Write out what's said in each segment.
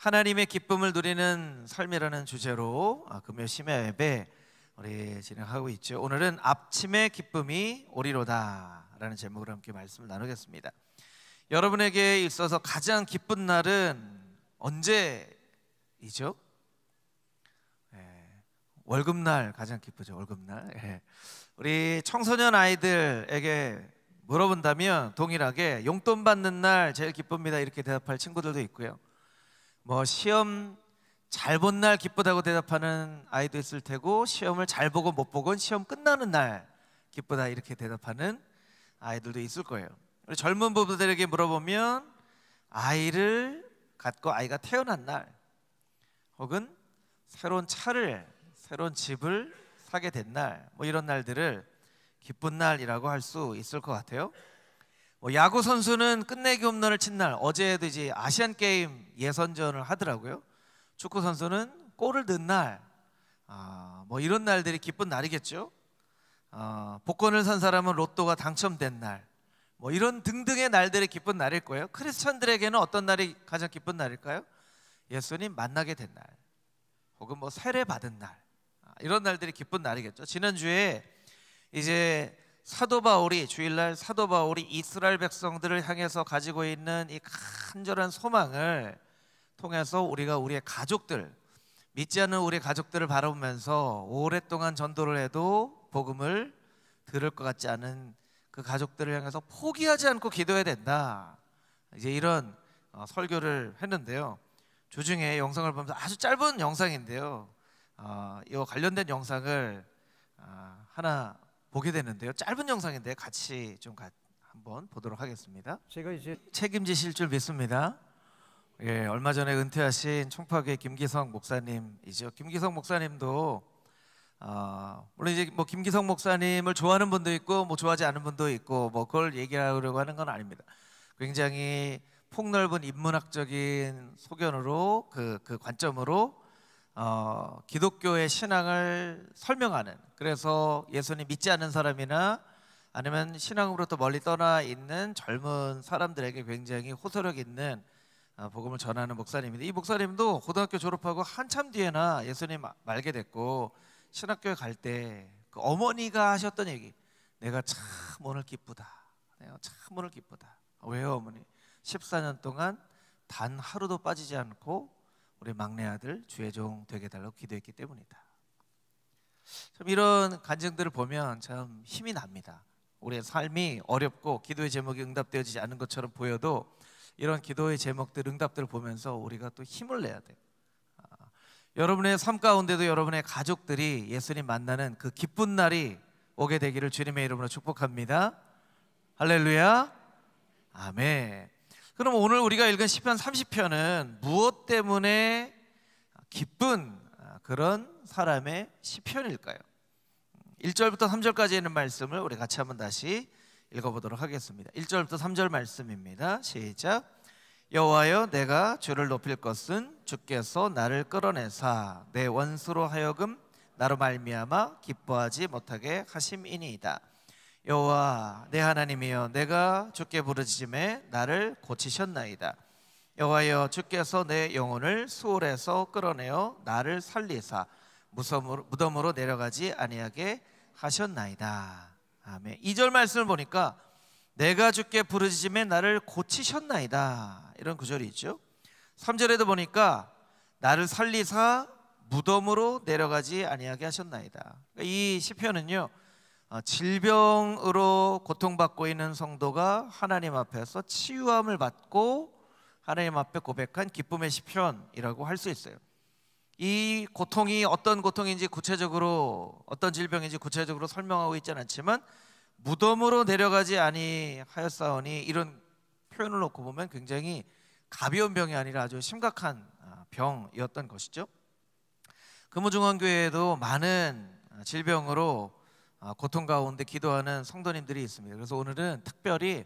하나님의 기쁨을 누리는 삶이라는 주제로 금요 심야 예배 우리 진행하고 있죠. 오늘은 앞침의 기쁨이 오리로다 라는 제목으로 함께 말씀을 나누겠습니다. 여러분에게 있어서 가장 기쁜 날은 언제이죠? 월급날 가장 기쁘죠. 월급날. 우리 청소년 아이들에게 물어본다면 동일하게 용돈 받는 날 제일 기쁩니다 이렇게 대답할 친구들도 있고요. 뭐 시험 잘 본 날 기쁘다고 대답하는 아이도 있을 테고, 시험을 잘 보고 못 보고는 시험 끝나는 날 기쁘다 이렇게 대답하는 아이들도 있을 거예요. 우리 젊은 부부들에게 물어보면 아이를 갖고 아이가 태어난 날, 혹은 새로운 차를, 새로운 집을 사게 된 날, 뭐 이런 날들을 기쁜 날이라고 할 수 있을 것 같아요. 야구 선수는 끝내기 홈런을 친 날, 어제도 이제 아시안 게임 예선전을 하더라고요. 축구 선수는 골을 넣은 날, 뭐 이런 날들이 기쁜 날이겠죠. 복권을 산 사람은 로또가 당첨된 날, 뭐 이런 등등의 날들이 기쁜 날일 거예요. 크리스천들에게는 어떤 날이 가장 기쁜 날일까요? 예수님 만나게 된 날, 혹은 뭐 세례 받은 날, 이런 날들이 기쁜 날이겠죠. 지난주에 이제 사도 바울이, 주일날 사도 바울이 이스라엘 백성들을 향해서 가지고 있는 이 간절한 소망을 통해서 우리가 우리의 가족들, 믿지 않는 우리 가족들을 바라보면서 오랫동안 전도를 해도 복음을 들을 것 같지 않은 그 가족들을 향해서 포기하지 않고 기도해야 된다, 이제 이런 설교를 했는데요. 주중에 영상을 보면서, 아주 짧은 영상인데요, 이 관련된 영상을 하나 보게 되는데요. 짧은 영상인데 같이 좀 한번 보도록 하겠습니다. 제가 이제 책임지실 줄 믿습니다. 얼마 전에 은퇴하신 총파교회 김기성 목사님이죠. 김기성 목사님도 물론 이제 뭐 김기성 목사님을 좋아하는 분도 있고 뭐 좋아하지 않은 분도 있고, 뭐 그걸 얘기하려고 하는 건 아닙니다. 굉장히 폭넓은 인문학적인 소견으로 그 관점으로 기독교의 신앙을 설명하는, 그래서 예수님 믿지 않는 사람이나 아니면 신앙으로부터 멀리 떠나 있는 젊은 사람들에게 굉장히 호소력 있는 복음을 전하는 목사님인데, 이 목사님도 고등학교 졸업하고 한참 뒤에나 예수님 알게 됐고, 신학교에 갈 때 그 어머니가 하셨던 얘기, 내가 참 오늘 기쁘다, 내가 참 오늘 기쁘다. 왜요 어머니? 14년 동안 단 하루도 빠지지 않고 우리 막내 아들 주의 종 되게 달라고 기도했기 때문이다. 참 이런 간증들을 보면 참 힘이 납니다. 우리의 삶이 어렵고 기도의 제목이 응답되어지지 않는 것처럼 보여도 이런 기도의 제목들, 응답들을 보면서 우리가 또 힘을 내야 돼요. 여러분의 삶 가운데도 여러분의 가족들이 예수님 만나는 그 기쁜 날이 오게 되기를 주님의 이름으로 축복합니다. 할렐루야, 아멘. 그럼 오늘 우리가 읽은 시편 30편은 무엇 때문에 기쁜 그런 사람의 시편일까요? 1절부터 3절까지 있는 말씀을 우리 같이 한번 다시 읽어보도록 하겠습니다. 1절부터 3절 말씀입니다. 시작. 여호와여, 내가 주를 높일 것은 주께서 나를 끌어내사 내 원수로 하여금 나로 말미암아 기뻐하지 못하게 하심이니이다. 여호와 내 하나님이여, 내가 주께 부르짖음에 나를 고치셨나이다. 여호와여, 주께서 내 영혼을 수월에서 끌어내어 나를 살리사 무덤으로 내려가지 아니하게 하셨나이다. 아멘. 2절 말씀을 보니까 내가 주께 부르짖음에 나를 고치셨나이다, 이런 구절이 있죠. 3절에도 보니까 나를 살리사 무덤으로 내려가지 아니하게 하셨나이다. 이 시편은요, 질병으로 고통받고 있는 성도가 하나님 앞에서 치유함을 받고 하나님 앞에 고백한 기쁨의 시편이라고 할 수 있어요. 이 고통이 어떤 고통인지 구체적으로, 어떤 질병인지 구체적으로 설명하고 있지는 않지만 무덤으로 내려가지 아니하였사오니, 이런 표현을 놓고 보면 굉장히 가벼운 병이 아니라 아주 심각한 병이었던 것이죠. 금호중앙교회에도 많은 질병으로 고통 가운데 기도하는 성도님들이 있습니다. 그래서 오늘은 특별히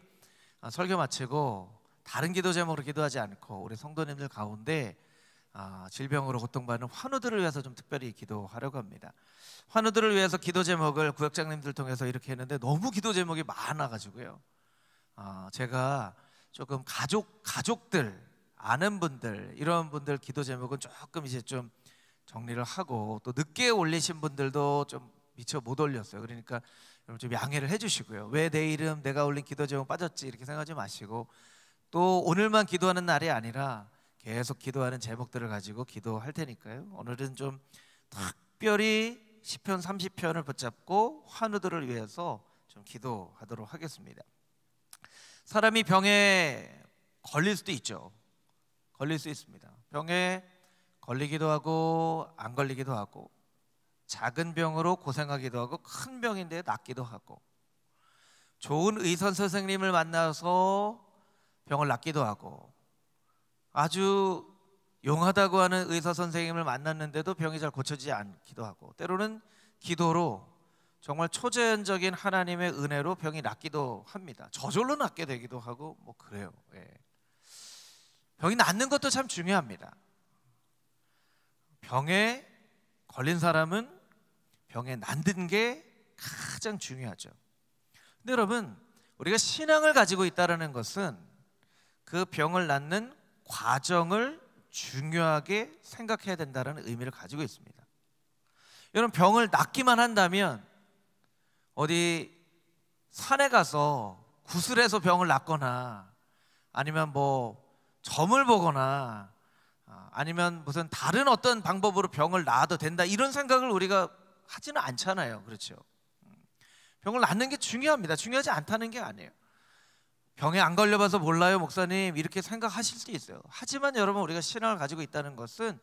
설교 마치고 다른 기도 제목으로 기도하지 않고 우리 성도님들 가운데 질병으로 고통받는 환우들을 위해서 좀 특별히 기도하려고 합니다. 환우들을 위해서 기도 제목을 구역장님들 통해서 이렇게 했는데 너무 기도 제목이 많아가지고요, 제가 조금 가족들 아는 분들, 이런 분들 기도 제목은 조금 이제 좀 정리를 하고, 또 늦게 올리신 분들도 좀 미처 못 올렸어요. 그러니까 여러분 좀 양해를 해주시고요. 왜 내 이름, 내가 올린 기도 제목 빠졌지 이렇게 생각하지 마시고, 또 오늘만 기도하는 날이 아니라 계속 기도하는 제목들을 가지고 기도할 테니까요. 오늘은 좀 특별히 시편 30편을 붙잡고 환우들을 위해서 좀 기도하도록 하겠습니다. 사람이 병에 걸릴 수도 있죠. 걸릴 수 있습니다. 병에 걸리기도 하고 안 걸리기도 하고, 작은 병으로 고생하기도 하고 큰 병인데 낫기도 하고, 좋은 의사 선생님을 만나서 병을 낫기도 하고, 아주 용하다고 하는 의사 선생님을 만났는데도 병이 잘 고쳐지지 않기도 하고, 때로는 기도로 정말 초자연적인 하나님의 은혜로 병이 낫기도 합니다. 저절로 낫게 되기도 하고 뭐 그래요. 병이 낫는 것도 참 중요합니다. 병에 걸린 사람은 병에 낫는 게 가장 중요하죠. 근데 여러분, 우리가 신앙을 가지고 있다는 것은 그 병을 낫는 과정을 중요하게 생각해야 된다는 의미를 가지고 있습니다. 여러분, 병을 낫기만 한다면 어디 산에 가서 구슬해서 병을 낫거나, 아니면 뭐 점을 보거나, 아니면 무슨 다른 어떤 방법으로 병을 낫아도 된다, 이런 생각을 우리가 하지는 않잖아요. 그렇죠? 병을 낫는 게 중요합니다. 중요하지 않다는 게 아니에요. 병에 안 걸려봐서 몰라요 목사님, 이렇게 생각하실 수도 있어요. 하지만 여러분, 우리가 신앙을 가지고 있다는 것은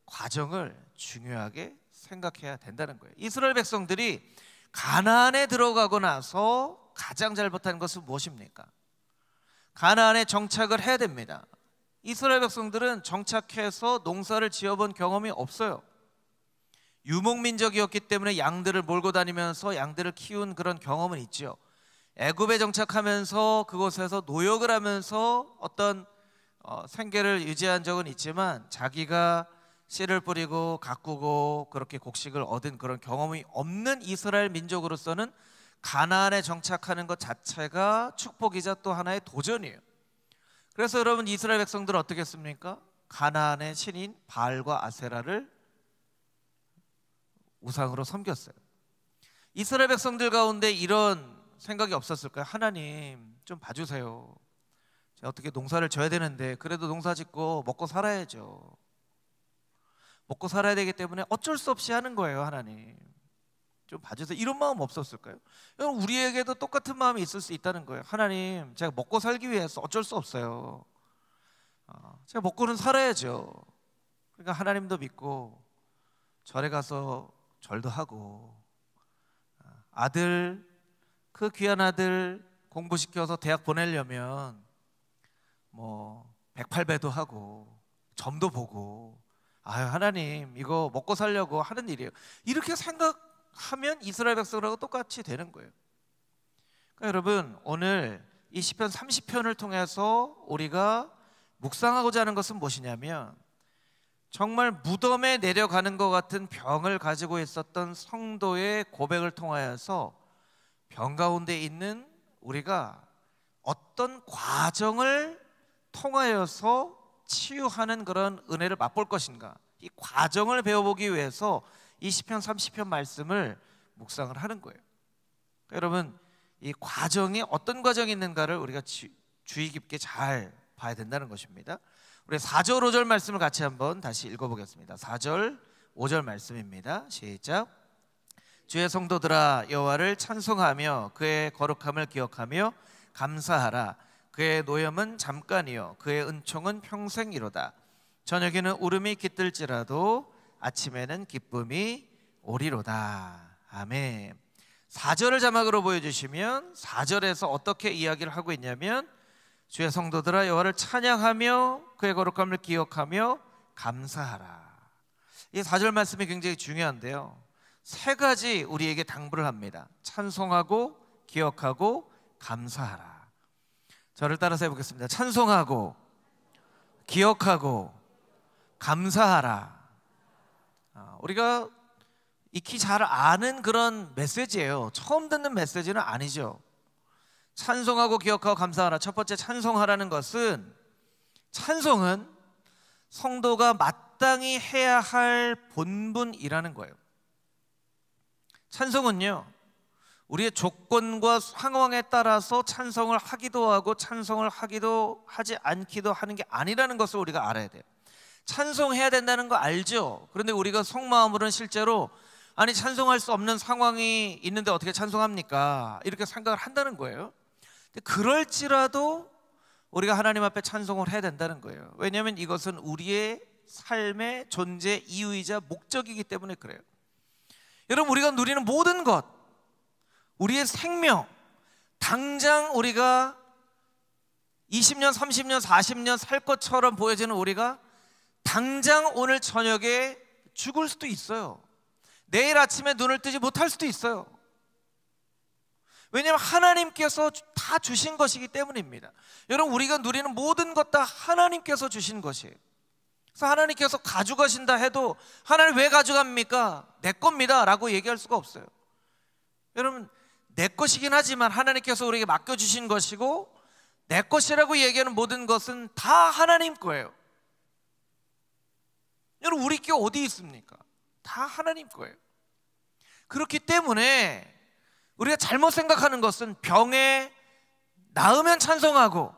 과정을 중요하게 생각해야 된다는 거예요. 이스라엘 백성들이 가나안에 들어가고 나서 가장 잘못한 것은 무엇입니까? 가나안에 정착을 해야 됩니다. 이스라엘 백성들은 정착해서 농사를 지어본 경험이 없어요. 유목민족이었기 때문에 양들을 몰고 다니면서 양들을 키운 그런 경험은 있죠. 애굽에 정착하면서 그곳에서 노역을 하면서 어떤 생계를 유지한 적은 있지만, 자기가 씨를 뿌리고 가꾸고 그렇게 곡식을 얻은 그런 경험이 없는 이스라엘 민족으로서는 가나안에 정착하는 것 자체가 축복이자 또 하나의 도전이에요. 그래서 여러분, 이스라엘 백성들은 어떻게 했습니까? 가나안의 신인 바알과 아세라를 우상으로 섬겼어요. 이스라엘 백성들 가운데 이런 생각이 없었을까요? 하나님 좀 봐주세요. 제가 어떻게 농사를 져야 되는데 그래도 농사 짓고 먹고 살아야죠. 먹고 살아야 되기 때문에 어쩔 수 없이 하는 거예요. 하나님 좀 봐주세요. 이런 마음 없었을까요? 우리에게도 똑같은 마음이 있을 수 있다는 거예요. 하나님, 제가 먹고 살기 위해서 어쩔 수 없어요. 제가 먹고는 살아야죠. 그러니까 하나님도 믿고 절에 가서 절도 하고, 아들, 그 귀한 아들 공부시켜서 대학 보내려면 뭐 108배도 하고 점도 보고, 아유 하나님 이거 먹고 살려고 하는 일이에요. 이렇게 생각하면 이스라엘 백성하고 똑같이 되는 거예요. 그러니까 여러분, 오늘 이 시편 30편을 통해서 우리가 묵상하고자 하는 것은 무엇이냐면, 정말 무덤에 내려가는 것 같은 병을 가지고 있었던 성도의 고백을 통하여서 병 가운데 있는 우리가 어떤 과정을 통하여서 치유하는 그런 은혜를 맛볼 것인가, 이 과정을 배워보기 위해서 이 시편 30편 말씀을 묵상을 하는 거예요. 그러니까 여러분, 이 과정이 어떤 과정이 있는가를 우리가 주의 깊게 잘 봐야 된다는 것입니다. 우리 4절 5절 말씀을 같이 한번 다시 읽어보겠습니다. 4절 5절 말씀입니다. 시작. 주의 성도들아, 여호와를 찬송하며 그의 거룩함을 기억하며 감사하라. 그의 노염은 잠깐이요 그의 은총은 평생이로다. 저녁에는 울음이 깃들지라도 아침에는 기쁨이 오리로다. 아멘. 4절을 자막으로 보여주시면 4절에서 어떻게 이야기를 하고 있냐면, 주의 성도들아 여호와를 찬양하며 그의 거룩함을 기억하며 감사하라. 이 4절 말씀이 굉장히 중요한데요, 세 가지 우리에게 당부를 합니다. 찬송하고 기억하고 감사하라. 저를 따라서 해보겠습니다. 찬송하고 기억하고 감사하라. 우리가 익히 잘 아는 그런 메시지예요. 처음 듣는 메시지는 아니죠. 찬송하고 기억하고 감사하라. 첫 번째, 찬송하라는 것은 찬송은 성도가 마땅히 해야 할 본분이라는 거예요. 찬송은요, 우리의 조건과 상황에 따라서 찬송을 하기도 하고 찬송을 하기도 하지 않기도 하는 게 아니라는 것을 우리가 알아야 돼요. 찬송해야 된다는 거 알죠? 그런데 우리가 속마음으로는 실제로 아니 찬송할 수 없는 상황이 있는데 어떻게 찬송합니까? 이렇게 생각을 한다는 거예요. 그럴지라도 우리가 하나님 앞에 찬송을 해야 된다는 거예요. 왜냐하면 이것은 우리의 삶의 존재 이유이자 목적이기 때문에 그래요. 여러분, 우리가 누리는 모든 것, 우리의 생명, 당장 우리가 20년, 30년, 40년 살 것처럼 보여지는 우리가 당장 오늘 저녁에 죽을 수도 있어요. 내일 아침에 눈을 뜨지 못할 수도 있어요. 왜냐하면 하나님께서 다 주신 것이기 때문입니다. 여러분, 우리가 누리는 모든 것 다 하나님께서 주신 것이에요. 그래서 하나님께서 가져가신다 해도 하나님 왜 가져갑니까? 내 겁니다 라고 얘기할 수가 없어요. 여러분, 내 것이긴 하지만 하나님께서 우리에게 맡겨주신 것이고 내 것이라고 얘기하는 모든 것은 다 하나님 거예요. 여러분, 우리 게 어디 있습니까? 다 하나님 거예요. 그렇기 때문에 우리가 잘못 생각하는 것은 병에 나으면 찬송하고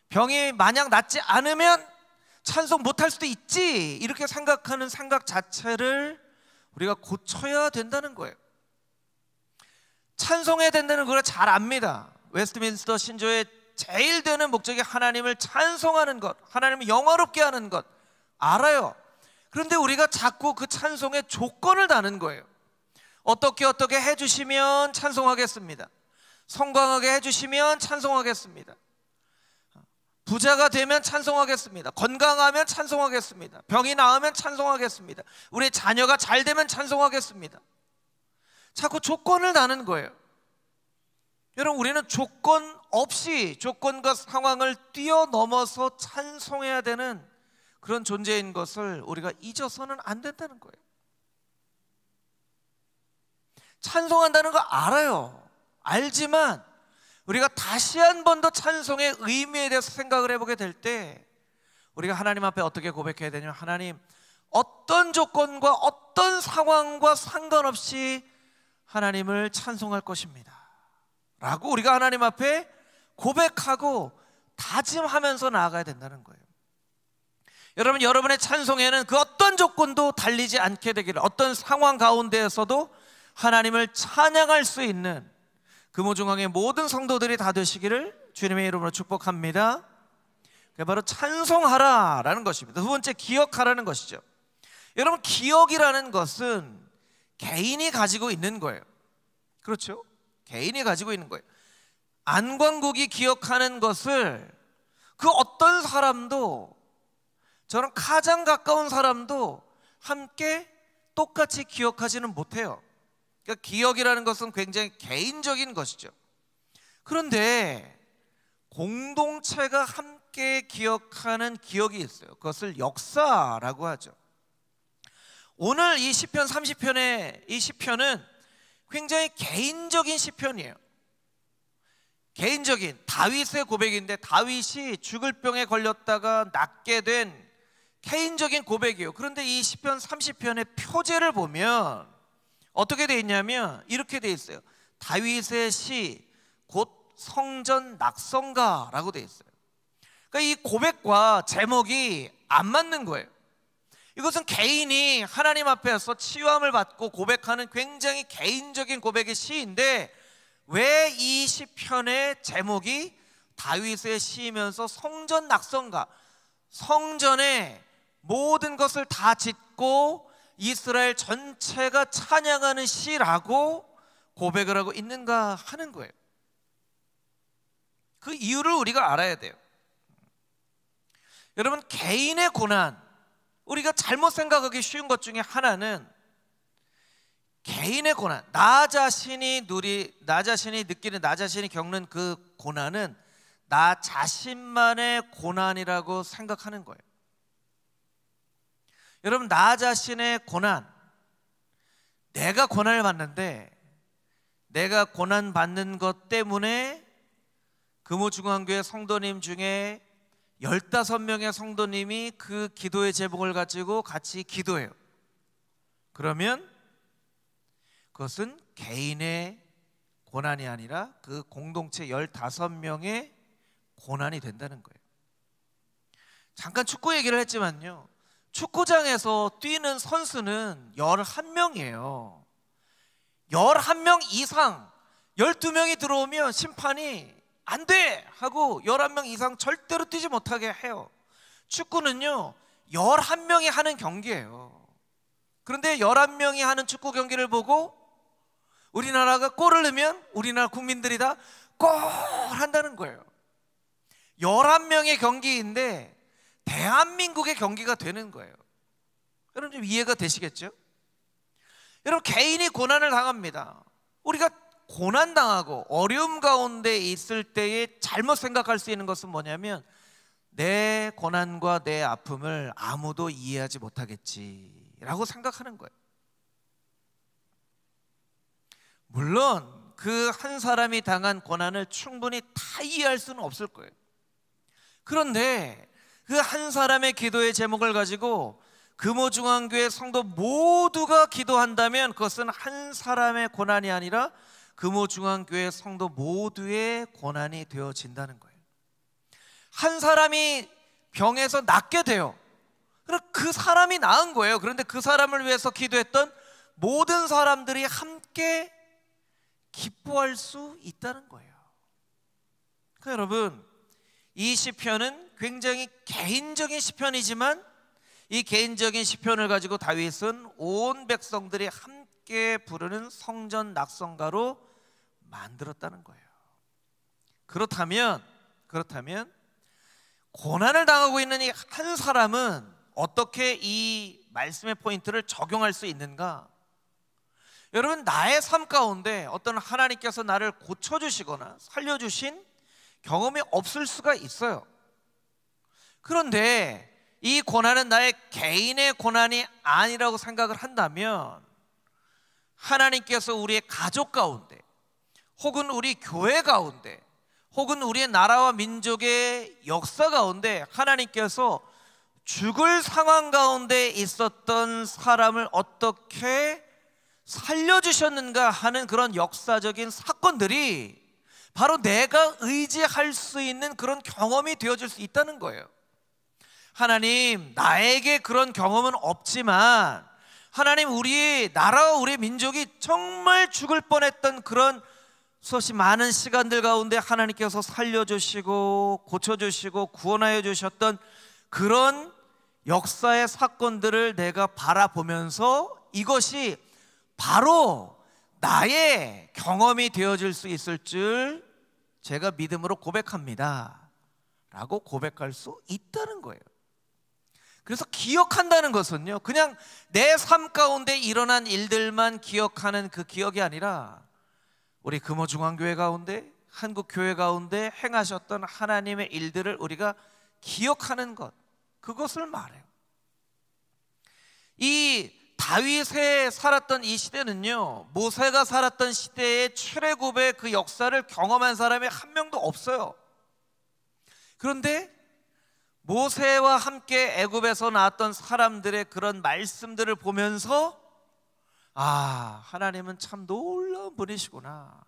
병이 만약 낫지 않으면 찬송 못할 수도 있지, 이렇게 생각하는 생각 자체를 우리가 고쳐야 된다는 거예요. 찬송해야 된다는 걸 잘 압니다. 웨스트민스터 신조의 제일 되는 목적이 하나님을 찬송하는 것, 하나님을 영화롭게 하는 것 알아요. 그런데 우리가 자꾸 그 찬송의 조건을 다는 거예요. 어떻게 해주시면 찬송하겠습니다. 성광하게 해주시면 찬송하겠습니다. 부자가 되면 찬송하겠습니다. 건강하면 찬송하겠습니다. 병이 나으면 찬송하겠습니다. 우리 자녀가 잘 되면 찬송하겠습니다. 자꾸 조건을 다는 거예요. 여러분, 우리는 조건 없이 조건과 상황을 뛰어넘어서 찬송해야 되는 그런 존재인 것을 우리가 잊어서는 안 된다는 거예요. 찬송한다는 거 알아요. 알지만 우리가 다시 한 번 더 찬송의 의미에 대해서 생각을 해보게 될 때 우리가 하나님 앞에 어떻게 고백해야 되냐면, 하나님, 어떤 조건과 어떤 상황과 상관없이 하나님을 찬송할 것입니다 라고 우리가 하나님 앞에 고백하고 다짐하면서 나아가야 된다는 거예요. 여러분, 여러분의 찬송에는 그 어떤 조건도 달리지 않게 되기를, 어떤 상황 가운데에서도 하나님을 찬양할 수 있는 금호중앙의 모든 성도들이 다 되시기를 주님의 이름으로 축복합니다. 그게 바로 찬송하라 라는 것입니다. 두 번째, 기억하라는 것이죠. 여러분, 기억이라는 것은 개인이 가지고 있는 거예요. 그렇죠? 개인이 가지고 있는 거예요. 안광국이 기억하는 것을 그 어떤 사람도, 저는 가장 가까운 사람도 함께 똑같이 기억하지는 못해요. 그러니까 기억이라는 것은 굉장히 개인적인 것이죠. 그런데 공동체가 함께 기억하는 기억이 있어요. 그것을 역사라고 하죠. 오늘 이 시편 30편의 이 시편은 굉장히 개인적인 시편이에요. 개인적인 다윗의 고백인데, 다윗이 죽을 병에 걸렸다가 낫게 된 개인적인 고백이에요. 그런데 이 시편 30편의 표제를 보면 어떻게 되어 있냐면 이렇게 되어 있어요. 다윗의 시 곧 성전 낙성가라고 되어 있어요. 그러니까 이 고백과 제목이 안 맞는 거예요. 이것은 개인이 하나님 앞에서 치유함을 받고 고백하는 굉장히 개인적인 고백의 시인데, 왜 이 시편의 제목이 다윗의 시이면서 성전 낙성가, 성전에 모든 것을 다 짓고 이스라엘 전체가 찬양하는 시라고 고백을 하고 있는가 하는 거예요. 그 이유를 우리가 알아야 돼요. 여러분, 개인의 고난, 우리가 잘못 생각하기 쉬운 것 중에 하나는 개인의 고난, 나 자신이 느끼는, 나 자신이 겪는 그 고난은 나 자신만의 고난이라고 생각하는 거예요. 여러분, 나 자신의 고난, 내가 고난을 받는데 내가 고난 받는 것 때문에 금호중앙교회 성도님 중에 15명의 성도님이 그 기도의 제목을 가지고 같이 기도해요. 그러면 그것은 개인의 고난이 아니라 그 공동체 15명의 고난이 된다는 거예요. 잠깐 축구 얘기를 했지만요, 축구장에서 뛰는 선수는 11명이에요 11명 이상 12명이 들어오면 심판이 안 돼! 하고 11명 이상 절대로 뛰지 못하게 해요. 축구는요 11명이 하는 경기예요. 그런데 11명이 하는 축구 경기를 보고 우리나라가 골을 넣으면 우리나라 국민들이 다 골! 한다는 거예요. 11명의 경기인데 대한민국의 경기가 되는 거예요. 여러분 좀 이해가 되시겠죠? 여러분, 개인이 고난을 당합니다. 우리가 고난당하고 어려움 가운데 있을 때에 잘못 생각할 수 있는 것은 뭐냐면, 내 고난과 내 아픔을 아무도 이해하지 못하겠지라고 생각하는 거예요. 물론 그 한 사람이 당한 고난을 충분히 다 이해할 수는 없을 거예요. 그런데 그 한 사람의 기도의 제목을 가지고 금호중앙교회 성도 모두가 기도한다면 그것은 한 사람의 고난이 아니라 금호중앙교회 성도 모두의 고난이 되어진다는 거예요. 한 사람이 병에서 낫게 돼요. 그럼 그 사람이 나은 거예요. 그런데 그 사람을 위해서 기도했던 모든 사람들이 함께 기뻐할 수 있다는 거예요. 그러니까 여러분, 이 시편은 굉장히 개인적인 시편이지만 이 개인적인 시편을 가지고 다윗은 온 백성들이 함께 부르는 성전 낙성가로 만들었다는 거예요. 그렇다면 고난을 당하고 있는 이 한 사람은 어떻게 이 말씀의 포인트를 적용할 수 있는가? 여러분, 나의 삶 가운데 어떤 하나님께서 나를 고쳐주시거나 살려주신 경험이 없을 수가 있어요. 그런데 이 고난은 나의 개인의 고난이 아니라고 생각을 한다면, 하나님께서 우리의 가족 가운데 혹은 우리 교회 가운데 혹은 우리의 나라와 민족의 역사 가운데 하나님께서 죽을 상황 가운데 있었던 사람을 어떻게 살려주셨는가 하는 그런 역사적인 사건들이 바로 내가 의지할 수 있는 그런 경험이 되어줄 수 있다는 거예요. 하나님, 나에게 그런 경험은 없지만 하나님, 우리 나라와 우리 민족이 정말 죽을 뻔했던 그런 수없이 많은 시간들 가운데 하나님께서 살려주시고 고쳐주시고 구원하여 주셨던 그런 역사의 사건들을 내가 바라보면서 이것이 바로 나의 경험이 되어질 수 있을 줄 제가 믿음으로 고백합니다 라고 고백할 수 있다는 거예요. 그래서 기억한다는 것은요, 그냥 내 삶 가운데 일어난 일들만 기억하는 그 기억이 아니라 우리 금호중앙교회 가운데, 한국교회 가운데 행하셨던 하나님의 일들을 우리가 기억하는 것, 그것을 말해요. 이 다윗이 살았던 이 시대는요, 모세가 살았던 시대의 출애굽의 그 역사를 경험한 사람이 한 명도 없어요. 그런데 모세와 함께 애굽에서 나왔던 사람들의 그런 말씀들을 보면서 하나님은 참 놀라운 분이시구나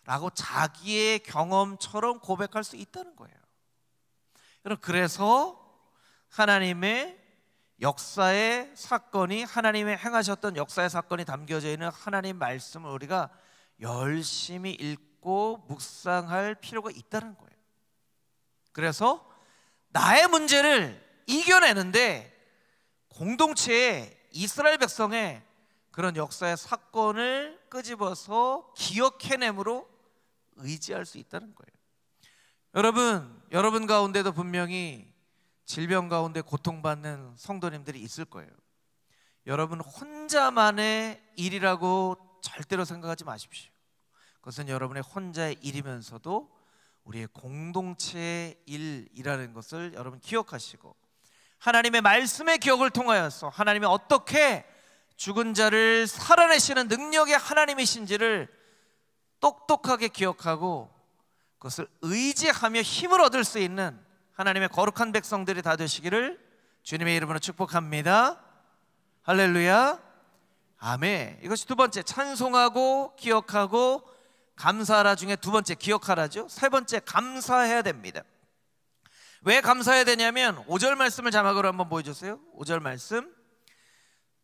라고 자기의 경험처럼 고백할 수 있다는 거예요. 여러분, 그래서 하나님의 역사의 사건이, 하나님의 행하셨던 역사의 사건이 담겨져 있는 하나님 말씀을 우리가 열심히 읽고 묵상할 필요가 있다는 거예요. 그래서 나의 문제를 이겨내는데 공동체의 이스라엘 백성의 그런 역사의 사건을 끄집어서 기억해내므로 의지할 수 있다는 거예요. 여러분 가운데도 분명히 질병 가운데 고통받는 성도님들이 있을 거예요. 여러분 혼자만의 일이라고 절대로 생각하지 마십시오. 그것은 여러분의 혼자의 일이면서도 우리의 공동체의 일이라는 것을 여러분 기억하시고, 하나님의 말씀의 기억을 통하여서 하나님이 어떻게 죽은 자를 살아내시는 능력의 하나님이신지를 똑똑하게 기억하고 그것을 의지하며 힘을 얻을 수 있는 하나님의 거룩한 백성들이 다 되시기를 주님의 이름으로 축복합니다. 할렐루야, 아멘. 이것이 두 번째, 찬송하고 기억하고 감사하라 중에 두 번째 기억하라죠. 세 번째, 감사해야 됩니다. 왜 감사해야 되냐면 5절 말씀을 자막으로 한번 보여주세요. 5절 말씀,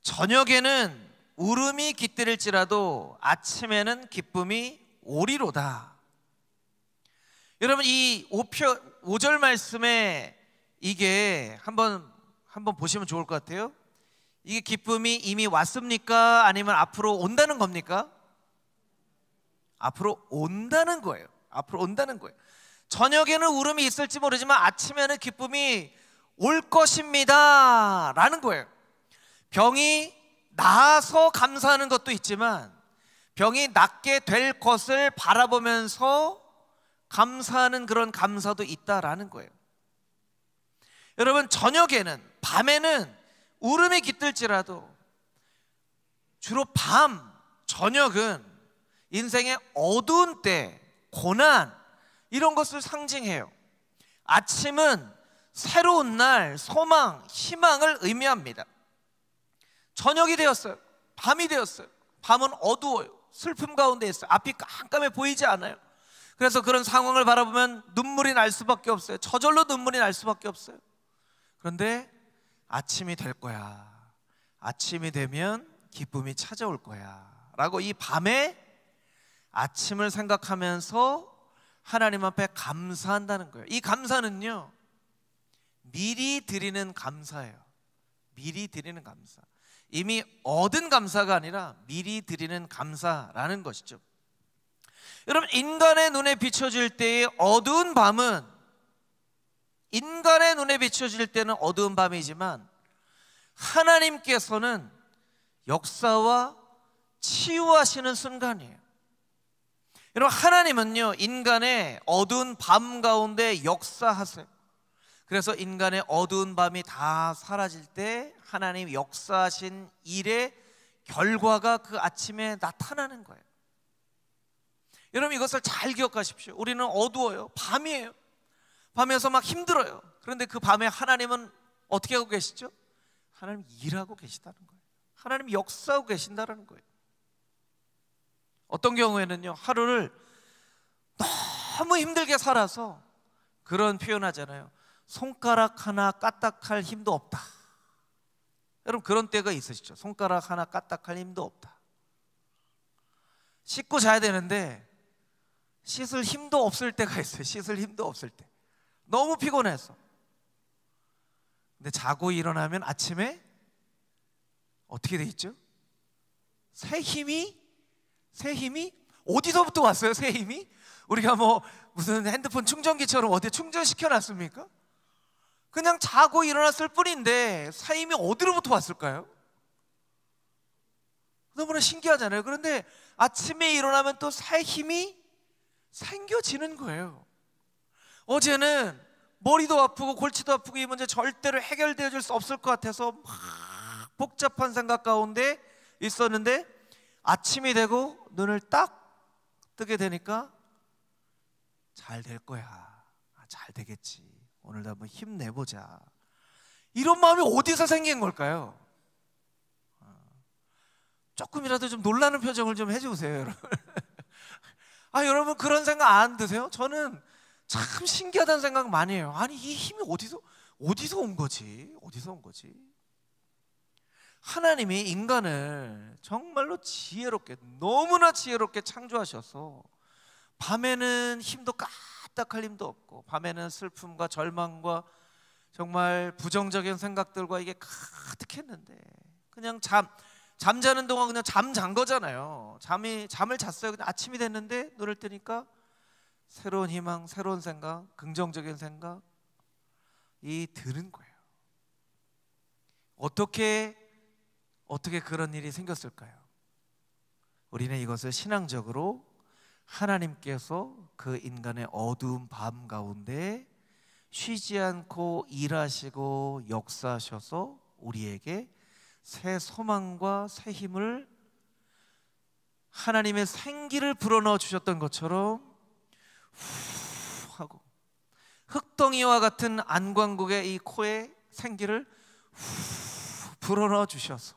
저녁에는 울음이 깃들일지라도 아침에는 기쁨이 오리로다. 여러분, 이 5절 말씀에 이게 한번 보시면 좋을 것 같아요. 이게 기쁨이 이미 왔습니까? 아니면 앞으로 온다는 겁니까? 앞으로 온다는 거예요. 앞으로 온다는 거예요. 저녁에는 울음이 있을지 모르지만 아침에는 기쁨이 올 것입니다 라는 거예요. 병이 나아서 감사하는 것도 있지만 병이 낫게 될 것을 바라보면서 감사하는 그런 감사도 있다라는 거예요. 여러분, 저녁에는, 밤에는 울음이 깃들지라도 주로 밤, 저녁은 인생의 어두운 때, 고난, 이런 것을 상징해요. 아침은 새로운 날, 소망, 희망을 의미합니다. 저녁이 되었어요. 밤이 되었어요. 밤은 어두워요. 슬픔 가운데 있어요. 앞이 깜깜해 보이지 않아요. 그래서 그런 상황을 바라보면 눈물이 날 수밖에 없어요. 저절로 눈물이 날 수밖에 없어요. 그런데 아침이 될 거야, 아침이 되면 기쁨이 찾아올 거야 라고 이 밤에 아침을 생각하면서 하나님 앞에 감사한다는 거예요. 이 감사는요, 미리 드리는 감사예요. 미리 드리는 감사. 이미 얻은 감사가 아니라 미리 드리는 감사라는 것이죠. 여러분, 인간의 눈에 비춰질 때의 어두운 밤은, 인간의 눈에 비춰질 때는 어두운 밤이지만 하나님께서는 역사와 치유하시는 순간이에요. 여러분, 하나님은요, 인간의 어두운 밤 가운데 역사하세요. 그래서 인간의 어두운 밤이 다 사라질 때 하나님 역사하신 일의 결과가 그 아침에 나타나는 거예요. 여러분, 이것을 잘 기억하십시오. 우리는 어두워요. 밤이에요. 밤에서 막 힘들어요. 그런데 그 밤에 하나님은 어떻게 하고 계시죠? 하나님 일하고 계시다는 거예요. 하나님 역사하고 계신다는 거예요. 어떤 경우에는요, 하루를 너무 힘들게 살아서 그런 표현하잖아요. 손가락 하나 까딱할 힘도 없다. 여러분, 그런 때가 있으시죠? 손가락 하나 까딱할 힘도 없다. 씻고 자야 되는데 씻을 힘도 없을 때가 있어요. 씻을 힘도 없을 때. 너무 피곤해서. 근데 자고 일어나면 아침에 어떻게 돼 있죠? 새 힘이 어디서부터 왔어요? 새 힘이? 우리가 뭐 무슨 핸드폰 충전기처럼 어디 충전시켜 놨습니까? 그냥 자고 일어났을 뿐인데 새 힘이 어디로부터 왔을까요? 너무나 신기하잖아요. 그런데 아침에 일어나면 또 새 힘이 생겨지는 거예요. 어제는 머리도 아프고 골치도 아프고 이 문제 절대로 해결되어질 수 없을 것 같아서 막 복잡한 생각 가운데 있었는데 아침이 되고 눈을 딱 뜨게 되니까 잘 될 거야. 잘 되겠지. 오늘도 한번 힘내보자. 이런 마음이 어디서 생긴 걸까요? 조금이라도 좀 놀라는 표정을 좀 해주세요, 여러분. 여러분, 그런 생각 안 드세요? 저는 참 신기하다는 생각 많이 해요. 아니, 이 힘이 어디서 온 거지? 어디서 온 거지? 하나님이 인간을 정말로 지혜롭게, 너무나 지혜롭게 창조하셔서 밤에는 힘도 까딱할 힘도 없고, 밤에는 슬픔과 절망과 정말 부정적인 생각들과 이게 가득했는데 그냥 잠자는 동안 그냥 잠잔 거잖아요. 잠을 잤어요. 근데 아침이 됐는데 눈을 뜨니까 새로운 희망, 새로운 생각, 긍정적인 생각이 드는 거예요. 어떻게 그런 일이 생겼을까요? 우리는 이것을 신앙적으로 하나님께서 그 인간의 어두운 밤 가운데 쉬지 않고 일하시고 역사하셔서 우리에게 새 소망과 새 힘을, 하나님의 생기를 불어넣어 주셨던 것처럼 후 하고 흙덩이와 같은 안광국의 이 코에 생기를 후 불어넣어 주셔서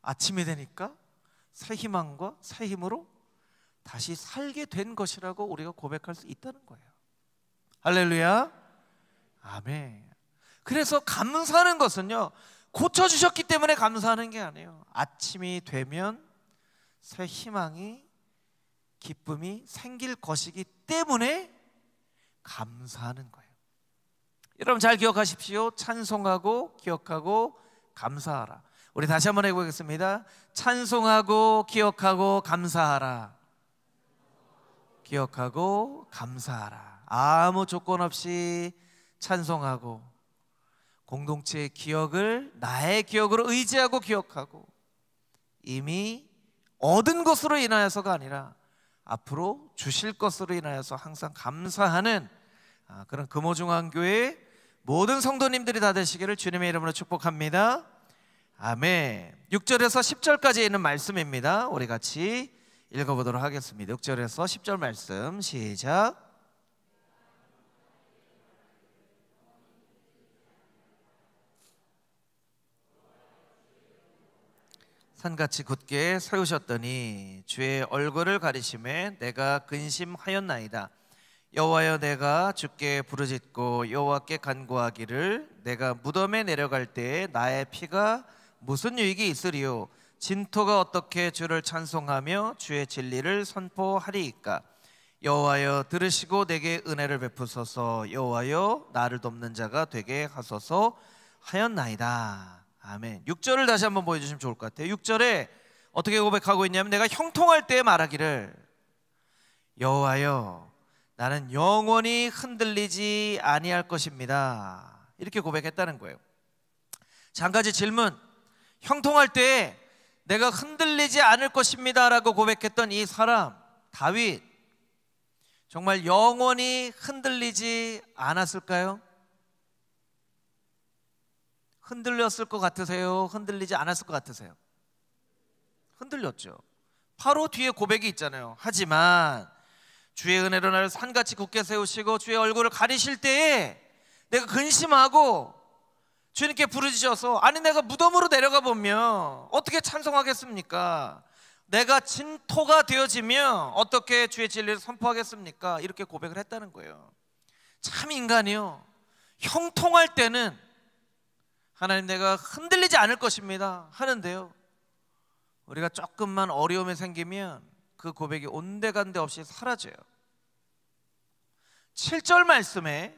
아침이 되니까 새 희망과 새 힘으로 다시 살게 된 것이라고 우리가 고백할 수 있다는 거예요. 할렐루야. 아멘. 그래서 감사하는 것은요, 고쳐주셨기 때문에 감사하는 게 아니에요. 아침이 되면 새 희망이, 기쁨이 생길 것이기 때문에 감사하는 거예요. 여러분 잘 기억하십시오. 찬송하고 기억하고 감사하라. 우리 다시 한번 해보겠습니다. 찬송하고 기억하고 감사하라. 기억하고 감사하라. 아무 조건 없이 찬송하고, 공동체의 기억을 나의 기억으로 의지하고 기억하고, 이미 얻은 것으로 인하여서가 아니라 앞으로 주실 것으로 인하여서 항상 감사하는 그런 금호중앙교회 모든 성도님들이 다 되시기를 주님의 이름으로 축복합니다. 아멘. 6절에서 10절까지 있는 말씀입니다. 우리 같이 읽어보도록 하겠습니다. 6절에서 10절 말씀 시작. 산같이 굳게 세우셨더니 주의 얼굴을 가리심에 내가 근심하였나이다. 여호와여, 내가 주께 부르짖고 여호와께 간구하기를 내가 무덤에 내려갈 때에 나의 피가 무슨 유익이 있으리요? 진토가 어떻게 주를 찬송하며 주의 진리를 선포하리이까? 여호와여, 들으시고 내게 은혜를 베푸소서. 여호와여, 나를 돕는 자가 되게 하소서 하였나이다. 아멘. 6절을 다시 한번 보여주시면 좋을 것 같아요. 6절에 어떻게 고백하고 있냐면, 내가 형통할 때 말하기를 여호와여, 나는 영원히 흔들리지 아니할 것입니다. 이렇게 고백했다는 거예요. 자, 한 가지 질문. 형통할 때 내가 흔들리지 않을 것입니다 라고 고백했던 이 사람 다윗, 정말 영원히 흔들리지 않았을까요? 흔들렸을 것 같으세요? 흔들리지 않았을 것 같으세요? 흔들렸죠. 바로 뒤에 고백이 있잖아요. 하지만 주의 은혜로 나를 산같이 굳게 세우시고 주의 얼굴을 가리실 때에 내가 근심하고 주님께 부르짖어서, 아니 내가 무덤으로 내려가 보면 어떻게 찬송하겠습니까? 내가 진토가 되어지면 어떻게 주의 진리를 선포하겠습니까? 이렇게 고백을 했다는 거예요. 참 인간이요, 형통할 때는 하나님 내가 흔들리지 않을 것입니다 하는데요, 우리가 조금만 어려움이 생기면 그 고백이 온데간데 없이 사라져요. 7절 말씀에